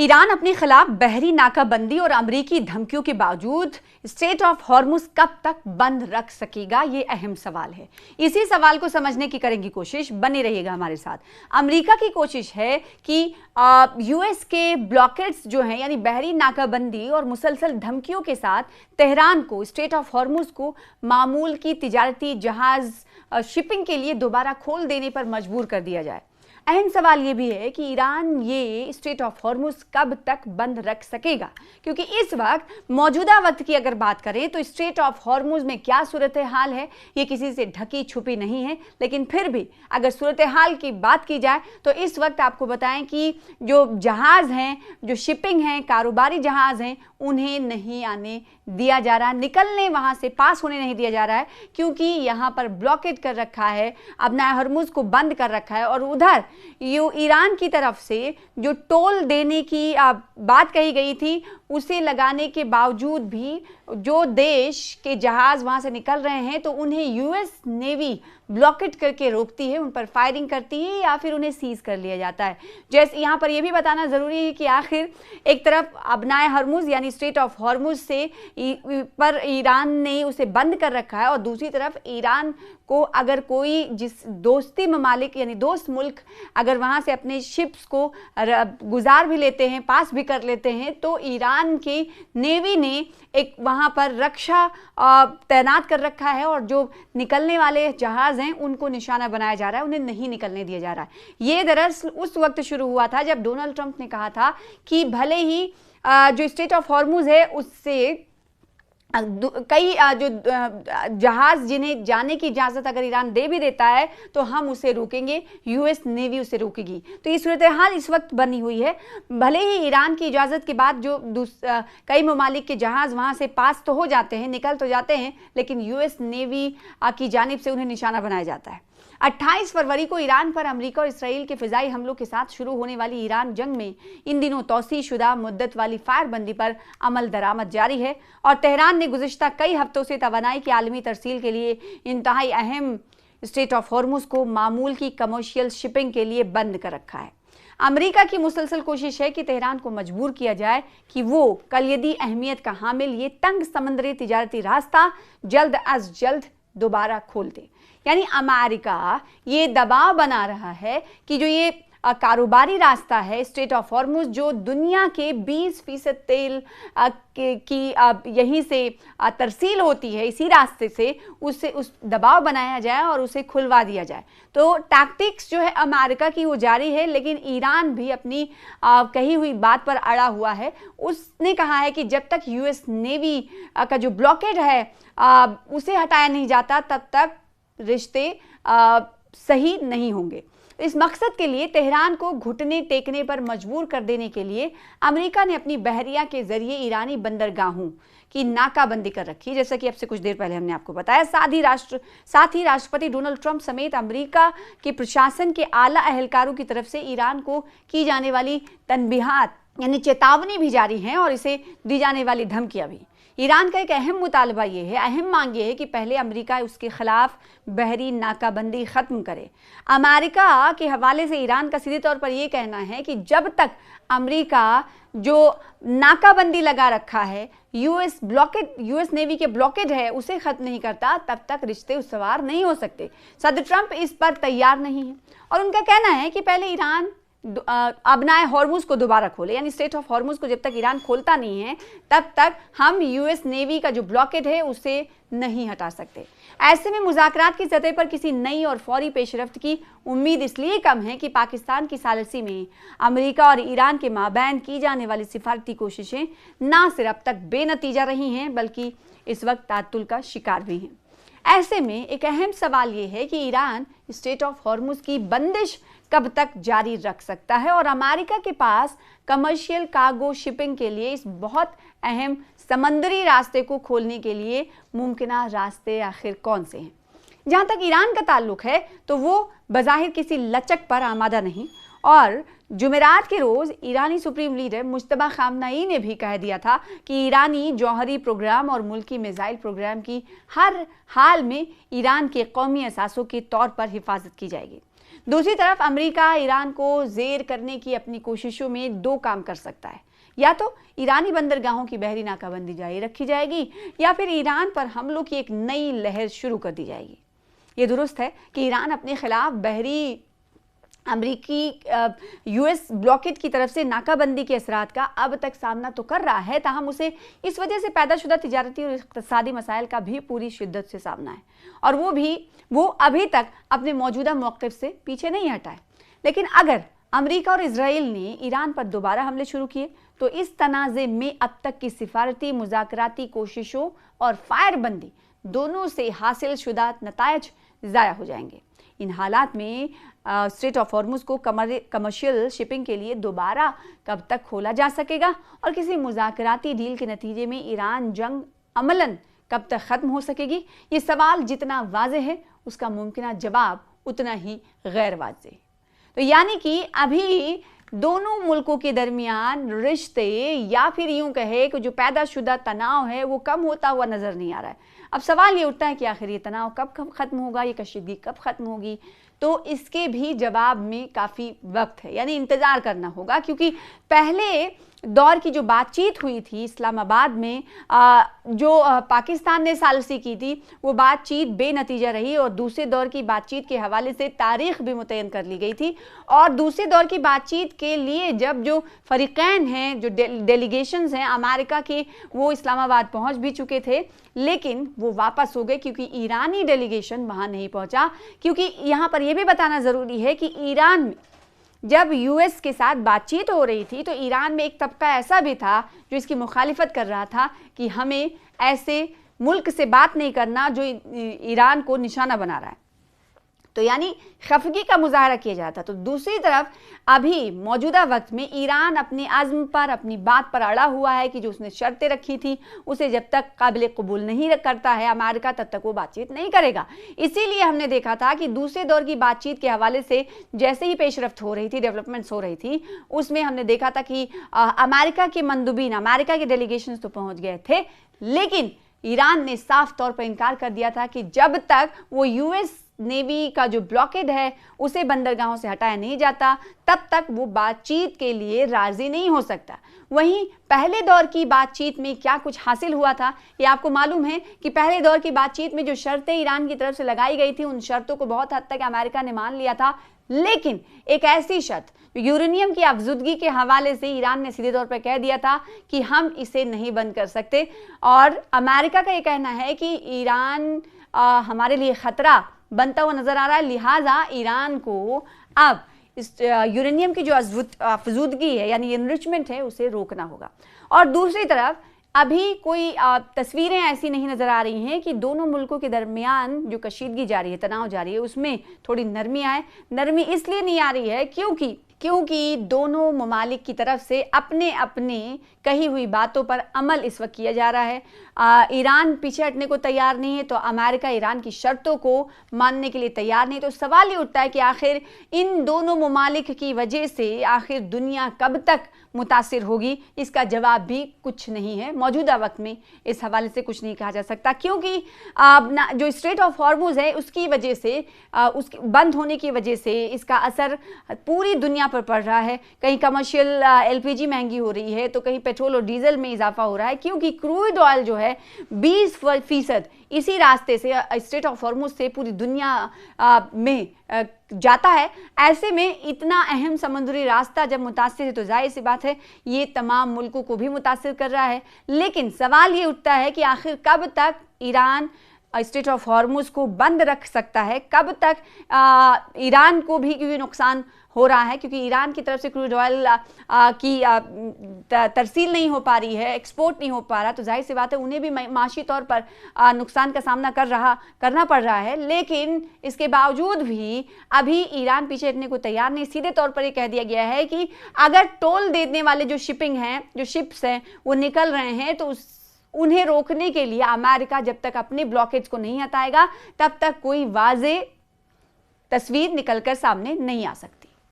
Iran अपने खिलाफ बहरी नाकाबंदी और अमरीकी धमकियों के बावजूद स्ट्रेट ऑफ हॉर्मुज कब तक बंद रख सकेगा, ये अहम सवाल है। इसी सवाल को समझने की करेंगी कोशिश, बने रहिएगा हमारे साथ। अमेरिका की कोशिश है कि यूएस के ब्लॉकेट्स जो हैं, यानी बहरी नाकाबंदी और मुसलसल धमकियों के साथ तेहरान को स्ट्रेट ऑफ हॉर्मुज को मामूल की तिजारती जहाज शिपिंग के लिए दोबारा खोल देने पर मजबूर कर दिया जाए। अहम सवाल ये भी है कि ईरान ये स्ट्रेट ऑफ हॉर्मुज कब तक बंद रख सकेगा, क्योंकि इस वक्त मौजूदा वक्त की अगर बात करें तो स्ट्रेट ऑफ हॉर्मुज में क्या सूरत हाल है ये किसी से ढकी छुपी नहीं है। लेकिन फिर भी अगर सूरत हाल की बात की जाए तो इस वक्त आपको बताएं कि जो जहाज़ हैं, जो शिपिंग हैं, कारोबारी जहाज़ हैं, उन्हें नहीं आने दिया जा रहा, निकलने वहाँ से पास होने नहीं दिया जा रहा है, क्योंकि यहाँ पर ब्लॉकेट कर रखा है, अपना हॉर्मुज को बंद कर रखा है। और उधर ये ईरान की तरफ से जो टोल देने की बात कही गई थी, उसे लगाने के बावजूद भी जो देश के जहाज़ वहाँ से निकल रहे हैं तो उन्हें यूएस नेवी ब्लॉकेट करके रोकती है, उन पर फायरिंग करती है या फिर उन्हें सीज कर लिया जाता है। जैसे यहाँ पर यह भी बताना ज़रूरी है कि आखिर एक तरफ अपनाए हॉर्मुज यानी स्ट्रेट ऑफ हॉर्मुज से पर ईरान ने उसे बंद कर रखा है, और दूसरी तरफ ईरान को अगर कोई जिस दोस्ती ममालिक यानी दोस्त मुल्क अगर वहाँ से अपने शिप्स को गुजार भी लेते हैं, पास भी कर लेते हैं, तो ईरान की नेवी ने एक वहाँ पर रक्षा तैनात कर रखा है, और जो निकलने वाले जहाज़ हैं उनको निशाना बनाया जा रहा है, उन्हें नहीं निकलने दिया जा रहा है। ये दरअसल उस वक्त शुरू हुआ था जब डोनाल्ड ट्रंप ने कहा था कि भले ही जो स्ट्रेट ऑफ हॉर्मुज है उससे कई जो जहाज़ जिन्हें जाने की इजाज़त अगर ईरान दे भी देता है तो हम उसे रोकेंगे, यूएस नेवी उसे रोकेगी। तो ये सूरत हाल इस वक्त बनी हुई है। भले ही ईरान की इजाज़त के बाद जो कई ममालिक के जहाज़ वहाँ से पास तो हो जाते हैं, निकल तो जाते हैं, लेकिन यूएस नेवी की जानिब से उन्हें निशाना बनाया जाता है। 28 फरवरी को ईरान पर अमेरिका और इसराइल के फिजाई हमलों के साथ शुरू होने वाली ईरान जंग में इन दिनों तौसीशुदा मुद्दत वाली फायरबंदी पर अमल दरामद जारी है, और तेहरान ने गुज़िश्ता कई हफ्तों से तवानाई की आलमी तरसील के लिए इंतहाई अहम स्ट्रेट ऑफ हॉर्मुज को मामूल की कमर्शियल शिपिंग के लिए बंद कर रखा है। अमेरिका की मुसलसल कोशिश है कि तेहरान को मजबूर किया जाए कि वो कलियदी अहमियत का हामिल ये तंग समंदरी तिजारती रास्ता जल्द अज जल्द दोबारा खोल दे। यानी अमेरिका ये दबाव बना रहा है कि जो ये कारोबारी रास्ता है स्ट्रेट ऑफ हॉर्मुज, जो दुनिया के 20% तेल की यहीं से तरसील होती है, इसी रास्ते से उससे उस दबाव बनाया जाए और उसे खुलवा दिया जाए। तो टैक्टिक्स जो है अमेरिका की वो जारी है, लेकिन ईरान भी अपनी कही हुई बात पर अड़ा हुआ है। उसने कहा है कि जब तक यूएस नेवी का जो ब्लॉकेड है उसे हटाया नहीं जाता तब तक रिश्ते सही नहीं होंगे। इस मकसद के लिए तेहरान को घुटने टेकने पर मजबूर कर देने के लिए अमेरिका ने अपनी बहरिया के जरिए ईरानी बंदरगाहों की नाकाबंदी कर रखी, जैसा कि अब से कुछ देर पहले हमने आपको बताया। साथ ही राष्ट्रपति डोनाल्ड ट्रंप समेत अमेरिका के प्रशासन के आला अहलकारों की तरफ से ईरान को की जाने वाली तनबीहात यानी चेतावनी भी जारी है, और इसे दी जाने वाली धमकियां भी। ईरान का एक अहम मुतालबा ये है, अहम मांग ये है कि पहले अमेरिका उसके खिलाफ बहरी नाकाबंदी ख़त्म करे। अमेरिका के हवाले से ईरान का सीधे तौर पर यह कहना है कि जब तक अमेरिका जो नाकाबंदी लगा रखा है, यूएस नेवी के ब्लॉकेज है, उसे ख़त्म नहीं करता, तब तक रिश्ते उसवार नहीं हो सकते। सदर ट्रंप इस पर तैयार नहीं है, और उनका कहना है कि पहले ईरान अपनाए हॉर्मुज को दोबारा खोले, यानी स्ट्रेट ऑफ हॉर्मुज को जब तक ईरान खोलता नहीं है तब तक हम यूएस नेवी का जो ब्लॉकेड है उसे नहीं हटा सकते। ऐसे में मुज़ाकरात की सतह पर किसी नई और फौरी पेशरफ्त की उम्मीद इसलिए कम है कि पाकिस्तान की सालसी में अमेरिका और ईरान के माबैन की जाने वाली सिफारती कोशिशें ना सिर्फ अब तक बेनतीजा रही हैं, बल्कि इस वक्त तातुल का शिकार भी हैं। ऐसे में एक अहम सवाल ये है कि ईरान स्ट्रेट ऑफ हॉर्मुज की बंदिश कब तक जारी रख सकता है, और अमेरिका के पास कमर्शियल कार्गो शिपिंग के लिए इस बहुत अहम समंदरी रास्ते को खोलने के लिए मुमकिना रास्ते आखिर कौन से हैं। जहाँ तक ईरान का ताल्लुक है तो वो बज़ाहिर किसी लचक पर आमादा नहीं, और जुमेरात के रोज़ ईरानी सुप्रीम लीडर मुज्तबा खामनेई ने भी कह दिया था कि ईरानी जौहरी प्रोग्राम और मुल्की मिसाइल प्रोग्राम की हर हाल में ईरान के कौमी असासों के तौर पर हिफाजत की जाएगी। दूसरी तरफ अमेरिका ईरान को जेर करने की अपनी कोशिशों में दो काम कर सकता है, या तो ईरानी बंदरगाहों की बहरी नाकाबंदी जारी रखी जाएगी या फिर ईरान पर हमलों की एक नई लहर शुरू कर दी जाएगी। ये दुरुस्त है कि ईरान अपने खिलाफ बहरी अमरीकी यूएस ब्लॉकेट की तरफ से नाकाबंदी के असरात का अब तक सामना तो कर रहा है, ताहम उसे इस वजह से पैदाशुदा तिजारती और इक़्तिसादी मसाइल का भी पूरी शिद्दत से सामना है, और वो अभी तक अपने मौजूदा मौक़िफ़ से पीछे नहीं हटा है। लेकिन अगर अमेरिका और इजराइल ने ईरान पर दोबारा हमले शुरू किए तो इस तनाज़े में अब तक की सिफारती मुज़ाकराती कोशिशों और फायरबंदी दोनों से हासिल शुदा नतायज ज़ाया हो जाएंगे। इन हालात में स्ट्रेट ऑफ हॉर्मुज़ को कमर्शियल शिपिंग के लिए दोबारा कब तक खोला जा सकेगा और किसी मुज़ाकराती डील के नतीजे में ईरान जंग अमलन कब तक ख़त्म हो सकेगी, ये सवाल जितना वाज़ेह है उसका मुमकिन जवाब उतना ही गैर वाज़ेह। तो यानी कि अभी दोनों मुल्कों के दरमियान रिश्ते या फिर यूं कहे कि जो पैदाशुदा तनाव है वो कम होता हुआ नज़र नहीं आ रहा है। अब सवाल ये उठता है कि आखिर ये तनाव कब ख़त्म होगा, ये कशीदगी कब ख़त्म होगी, तो इसके भी जवाब में काफ़ी वक्त है, यानी इंतज़ार करना होगा। क्योंकि पहले दौर की जो बातचीत हुई थी इस्लामाबाद में, जो पाकिस्तान ने सालसी की थी, वो बातचीत बेनतीजा रही और दूसरे दौर की बातचीत के हवाले से तारीख भी मुतय्यन कर ली गई थी। और दूसरे दौर की बातचीत के लिए जब जो फरीक़ैन हैं, जो डेलीगेशंस हैं अमेरिका के, वो इस्लामाबाद पहुंच भी चुके थे, लेकिन वो वापस हो गए क्योंकि ईरानी डेलीगेशन वहाँ नहीं पहुँचा। क्योंकि यहाँ पर यह भी बताना ज़रूरी है कि ईरान में जब यूएस के साथ बातचीत हो रही थी तो ईरान में एक तबका ऐसा भी था जो इसकी मुखालिफत कर रहा था कि हमें ऐसे मुल्क से बात नहीं करना जो ईरान को निशाना बना रहा है, तो यानी खफगी का मुजाहरा किया जाता। तो दूसरी तरफ अभी मौजूदा वक्त में ईरान अपने आज़्म पर, अपनी बात पर अड़ा हुआ है कि जो उसने शर्तें रखी थी उसे जब तक काबिल कबूल नहीं करता है अमेरिका, तब तक वो बातचीत नहीं करेगा। इसीलिए हमने देखा था कि दूसरे दौर की बातचीत के हवाले से जैसे ही पेशरफ्त हो रही थी, डेवलपमेंट्स हो रही थी, उसमें हमने देखा था कि अमेरिका के मंदुबीन, अमेरिका के डेलीगेशंस तो पहुँच गए थे, लेकिन ईरान ने साफ तौर पर इनकार कर दिया था कि जब तक वो यूएस नेवी का जो ब्लॉकेड है उसे बंदरगाहों से हटाया नहीं जाता तब तक वो बातचीत के लिए राजी नहीं हो सकता। वहीं पहले दौर की बातचीत में क्या कुछ हासिल हुआ था, ये आपको मालूम है कि पहले दौर की बातचीत में जो शर्तें ईरान की तरफ से लगाई गई थी उन शर्तों को बहुत हद तक अमेरिका ने मान लिया था, लेकिन एक ऐसी शर्त यूरेनियम की अफजुदगी के हवाले से ईरान ने सीधे तौर पर कह दिया था कि हम इसे नहीं बंद कर सकते। और अमेरिका का ये कहना है कि ईरान हमारे लिए ख़तरा बनता हुआ नजर आ रहा है, लिहाजा ईरान को अब इस यूरेनियम की जो अफजुदगी है यानी एनरिचमेंट है उसे रोकना होगा। और दूसरी तरफ अभी कोई तस्वीरें ऐसी नहीं नज़र आ रही हैं कि दोनों मुल्कों के दरमियान जो कशीदगी जारी है, तनाव जारी है, उसमें थोड़ी नरमी आए। नरमी इसलिए नहीं आ रही है क्योंकि दोनों ममालिक की तरफ से अपने अपने कही हुई बातों पर अमल इस वक्त किया जा रहा है। ईरान पीछे हटने को तैयार नहीं है तो अमेरिका ईरान की शर्तों को मानने के लिए तैयार नहीं। तो सवाल ये उठता है कि आखिर इन दोनों ममालिक की वजह से आखिर दुनिया कब तक मुतासिर होगी, इसका जवाब भी कुछ नहीं है। मौजूदा वक्त में इस हवाले से कुछ नहीं कहा जा सकता, क्योंकि जो स्ट्रेट ऑफ हॉर्मुज़ है उसकी वजह से, उसके बंद होने की वजह से इसका असर पूरी दुनिया पर पड़ रहा है। कहीं कमर्शियल एलपीजी महंगी हो रही है तो कहीं पेट्रोल और डीजल में इजाफा हो रहा है, क्योंकि क्रूड ऑयल जो है 20% इसी रास्ते से, स्ट्रेट ऑफ हॉर्मुज़ से पूरी दुनिया में जाता है। ऐसे में इतना अहम समुद्री रास्ता जब मुतासिर है तो जाहिर सी बात है ये तमाम मुल्कों को भी मुतासिर कर रहा है। लेकिन सवाल ये उठता है कि आखिर कब तक ईरान स्ट्रेट ऑफ हॉर्मुज़ को बंद रख सकता है, कब तक ईरान को भी क्योंकि नुकसान हो रहा है, क्योंकि ईरान की तरफ से क्रूड ऑयल की तरसील नहीं हो पा रही है, एक्सपोर्ट नहीं हो पा रहा, तो जाहिर सी बात है उन्हें भी माशी तौर पर नुकसान का सामना करना पड़ रहा है। लेकिन इसके बावजूद भी अभी ईरान पीछे हटने को तैयार नहीं। सीधे तौर पर ये कह दिया गया है कि अगर टोल देने वाले जो शिपिंग हैं, जो शिप्स हैं वो निकल रहे हैं तो उन्हें रोकने के लिए अमेरिका जब तक अपने ब्लॉकेज को नहीं हटाएगा तब तक कोई वाज़ेह तस्वीर निकलकर सामने नहीं आ सकती।